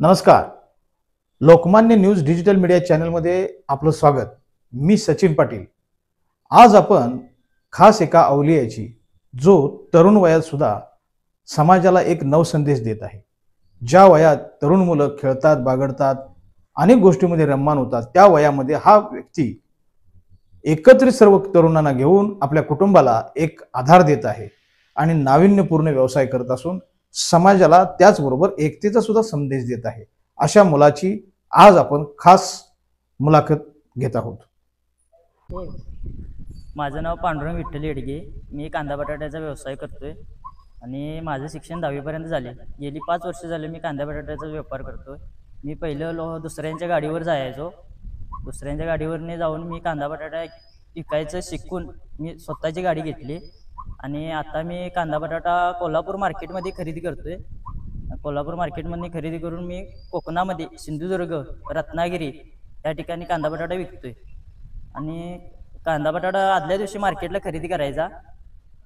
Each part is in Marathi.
नमस्कार. लोकमान्य न्यूज डिजिटल मीडिया चॅनलमध्ये आपलं स्वागत. मी सचिन पाटील. आज आपण खास एका अवलियाची जो तरुण वयात सुद्धा समाजाला एक नवसंदेश देत आहे. ज्या वयात तरुण मुलं खेळतात, बागडतात, अनेक गोष्टींमध्ये रममान होतात, त्या वयामध्ये हा व्यक्ती एकत्रित सर्व तरुणांना घेऊन आपल्या कुटुंबाला एक आधार देत आहे आणि नाविन्यपूर्ण व्यवसाय करत असून समाजाला त्याचबरोबर एकतेचा सुद्धा संदेश देत आहे. अशा मुलाची आज आपण खास मुलाखत घेत आहोत. माझं नाव पांडुरंग विठ्ठल येडगे. मी कांदा बटाट्याचा व्यवसाय करतोय आणि माझं शिक्षण 10वी पर्यंत झाले. गेली 5 वर्ष झाले मी कांदा बटाट्याचा व्यापार करतोय. मी पहिलं दुसऱ्यांच्या गाडीवर जायचो. दुसऱ्यांच्या गाडीवरने जाऊन मी कांदा बटाटा विकायचं शिकून मी स्वतःची गाडी घेतली आणि आता मी कांदा बटाटा कोल्हापूर मार्केटमध्ये खरेदी करतोय. कोल्हापूर मार्केटमध्ये खरेदी करून मी कोकणामध्ये सिंधुदुर्ग, रत्नागिरी या ठिकाणी कांदा बटाटा विकतोय. आणि कांदा बटाटा आदल्या दिवशी मार्केटला खरेदी करायचा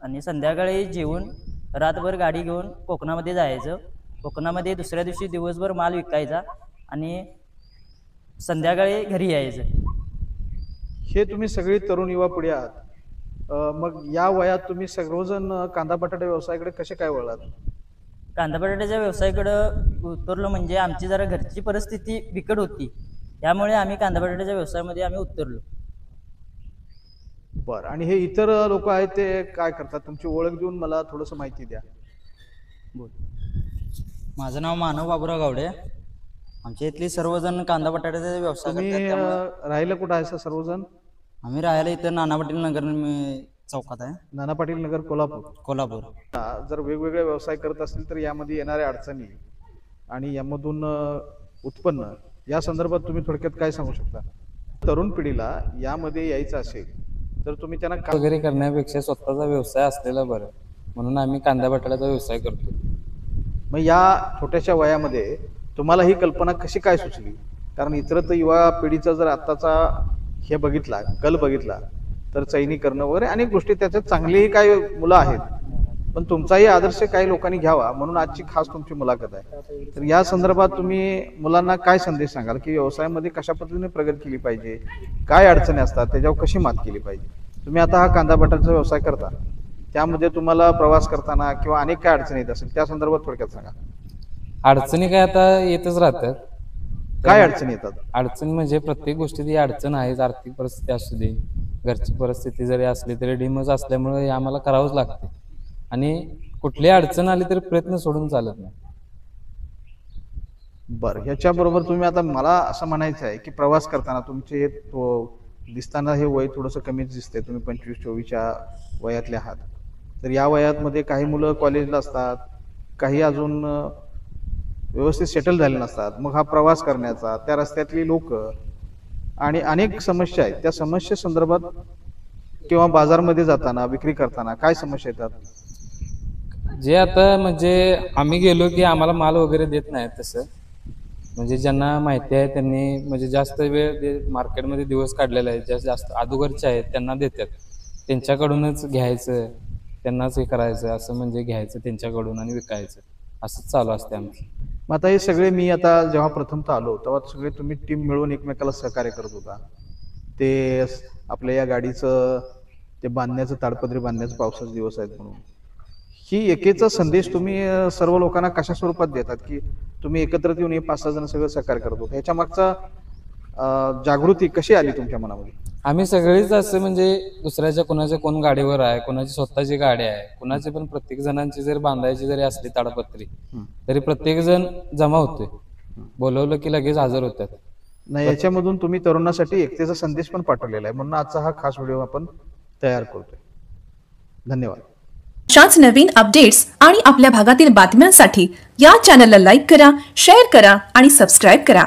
आणि संध्याकाळी जेवून रातभर गाडी घेऊन कोकणामध्ये जायचं. कोकणामध्ये दुसऱ्या दिवशी दिवसभर माल विकायचा आणि संध्याकाळी घरी यायचं. हे तुम्ही सगळी तरुण युवा पिढी आहात. मग या वयात तुम्ही सर्वजण कांदा बटाटा व्यवसायाकडे कसे काय वळलात? कांदा बटाट्याच्या व्यवसायाकडे उतरलो म्हणजे आमची जरा घरची परिस्थिती बिकट होती, त्यामुळे आम्ही कांदा बटाट्याच्या व्यवसायामध्ये उतरलो. बरं. आणि हे इतर लोक आहेत ते काय करतात? तुमची ओळख देऊन मला थोडंसं माहिती द्या. बोल. माझं नाव मानव बाबुराव गावडे. आमच्या इथली सर्वजण कांदा बटाट्याचा व्यवसाय करतात. राहायला कुठं आहे सर्वजण? आम्ही राहायला इथं नाना पाटील नगर चौकात आहे. नाना पाटील नगर, कोल्हापूर. जर वेगवेगळे व्यवसाय करत असतील तर यामध्ये येणाऱ्या अडचणी आणि यामधून उत्पन्न या संदर्भात तुम्ही थोडक्यात काय सांगू शकता? तरुण पिढीला यामध्ये यायचं असेल तर तुम्ही त्यांना वगैरे करण्यापेक्षा स्वतःचा व्यवसाय असलेला बरं, म्हणून आम्ही कांदा बटाट्याचा व्यवसाय करतो. मग या छोट्याशा वयामध्ये तुम्हाला ही कल्पना कशी काय सुचली? कारण इतरत्र युवा पिढीचा जर आत्ताचा हे बघितला, कल बघितला तर चैनी करणं वगैरे अनेक गोष्टी त्याच्यात चांगलीही काही मुलं आहेत, पण तुमचाही आदर्श काही लोकांनी घ्यावा म्हणून आजची खास तुमची मुलाखत आहे. तर या संदर्भात तुम्ही मुलांना काय संदेश सांगाल की व्यवसायामध्ये कशा पद्धतीने प्रगती केली पाहिजे, काय अडचणी असतात, त्याच्यावर कशी मात केली पाहिजे? तुम्ही आता हा कांदा बटाट्याचा व्यवसाय करता, त्यामध्ये तुम्हाला प्रवास करताना किंवा अनेक काय अडचणी येत असेल त्या संदर्भात थोडक्यात सांगा. अडचणी काय आता येतच राहतात. काय अडचणी येतात? अडचणी म्हणजे प्रत्येक गोष्टीत ही अडचण आहे. आर्थिक परिस्थिती असू दे, घरची परिस्थिती जरी असली तरी डिमच असल्यामुळे आम्हाला करावंच लागते आणि कुठलीही अडचण आली तरी प्रयत्न सोडून चालत नाही. बरं. ह्याच्याबरोबर तुम्ही आता मला असं म्हणायचं आहे की प्रवास करताना तुमचे दिसताना हे वय थोडंसं कमीच दिसते. तुम्ही 25-24च्या वयातले आहात. तर या वयामध्ये काही मुलं कॉलेजला असतात, काही अजून व्यवस्थित सेटल झाले नसतात. मग हा प्रवास करण्याचा, त्या रस्त्यातली लोक आणि अनेक समस्या आहेत, त्या समस्या संदर्भात किंवा बाजारमध्ये जाताना विक्री करताना काय समस्या येतात? जे आता म्हणजे आम्ही गेलो की आम्हाला माल वगैरे देत नाही. तसं म्हणजे ज्यांना माहिती आहे त्यांनी म्हणजे जास्त वेळ मार्केटमध्ये दिवस काढलेला आहे, जास्त अगोदरचे आहेत त्यांना देतात. त्यांच्याकडूनच घ्यायचं, त्यांनाच हे करायचं, असं म्हणजे घ्यायचं त्यांच्याकडून आणि विकायचं, असंच चालू असते आमचं. मग आता हे सगळे मी आता जेव्हा प्रथमतः आलो तेव्हा सगळे तुम्ही टीम मिळून एकमेकाला सहकार्य करत होता. ते आपल्या या गाडीचं ते बांधण्याचं, ताडपत्री बांधण्याचं पावसाचे दिवस आहेत म्हणून ही एकेचा संदेश तुम्ही सर्व लोकांना कशा स्वरूपात देतात की तुम्ही एकत्रित येऊन हे 5-6 जण सगळं सहकार्य करत होता? ह्याच्या मागचा जागृती कशी आली तुमच्या मनामध्ये? आम्ही सगळेच असं म्हणजे दुसऱ्याच्या कोणाच्या कोण गाडीवर आहे, कोणाची स्वतःची गाडी आहे, कोणाची पण प्रत्येक जणांची जर बांधायची जरी असली ताडपत्री तरी प्रत्येक जण जमा होतोय. बोलवलं की लगेच हजर होतात. नाही, याच्यामधून तुम्ही तरुणासाठी एकतेचा संदेश पण पाठवलेला आहे म्हणून आजचा हा खास व्हिडिओ आपण तयार करतोय. धन्यवाद. अशाच नवीन अपडेट्स आणि आपल्या भागातील बातम्यांसाठी या चॅनलला लाईक करा, शेअर करा आणि सबस्क्राईब करा.